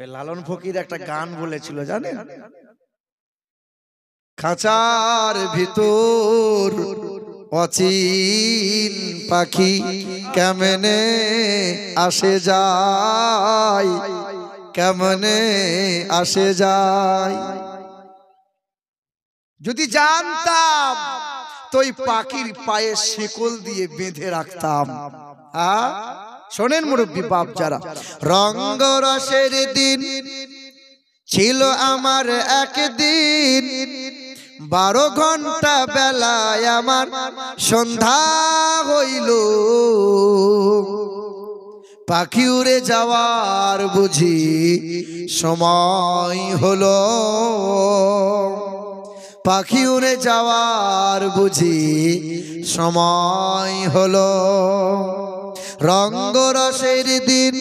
লালন ফকির একটা গান বলেছিল জানেন, খাঁচার ভিতর অচিন পাখি কেমনে আসে যায়, কেমনে আসে যায়। যদি জানতাম তো ওই পাখির পায়ে শিকল দিয়ে বেঁধে রাখতাম। শোনেন মুরব্বী বাপ যারা, রঙ্গরসের দিন ছিল আমার একদিন, 12 ঘন্টা বেলায় আমার সন্ধ্যা হইল, পাখি উড়ে যাওয়ার বুঝি সময় হলো, পাখি উড়ে যাওয়ার বুঝি সময় হলো। রঙ্গরসের দিন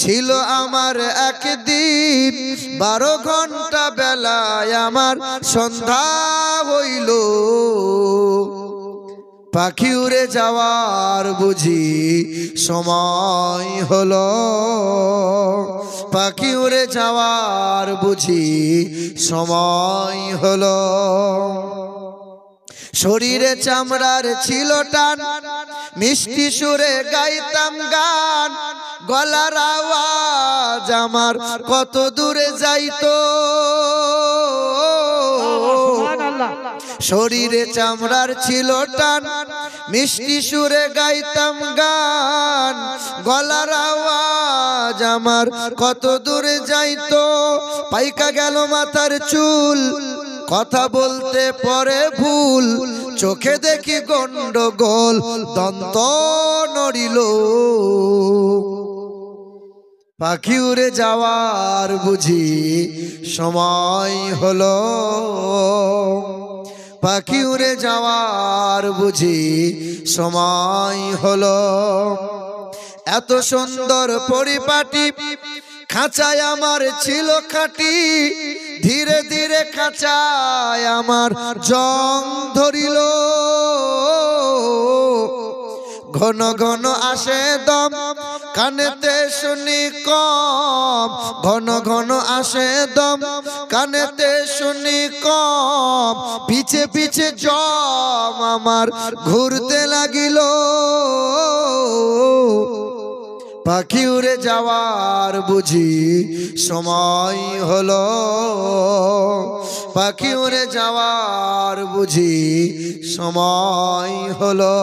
ছিল আমার একদিন, 12 ঘন্টা বেলায় আমার সন্ধ্যা হইল, পাখি উড়ে যাওয়ার বুঝি সময় হলো, পাখি উড়ে যাওয়ার বুঝি সময় হলো। শরীরে চামড়ার ছিল টান, মিষ্টি সুরে গাইতাম গান, গলার আওয়াজ আমার কত দূরে যাইতো। শরীরে চামড়ার ছিল টান, মিষ্টি সুরে গাইতাম গান, গলার আওয়াজ আমার কত দূরে যাইতো। পাইকা গেল মাথার চুল, কথা বলতে পরে ভুল, চোখে দেখি গন্ডগোল, দন্ত নড়িল, পাখি উড়ে যাওয়ার বুঝি সময় হলো, পাখি উড়ে যাওয়ার বুঝি সময় হলো। এত সুন্দর পরিপাটি খাঁচায় আমার ছিল খাঁটি, ধীরে ধীরে খাঁচায় আমার জং ধরিল, ঘন ঘন আসে দম কানেতে শুনি কম, ঘন ঘন আসে দম কানেতে শুনি কম, পিছে পিছে জম আমার ঘুরতে লাগিল, পাখি উড়ে যাওয়ার বুঝি সময় হলো, পাখি উড়ে যাওয়ার বুঝি সময় হলো।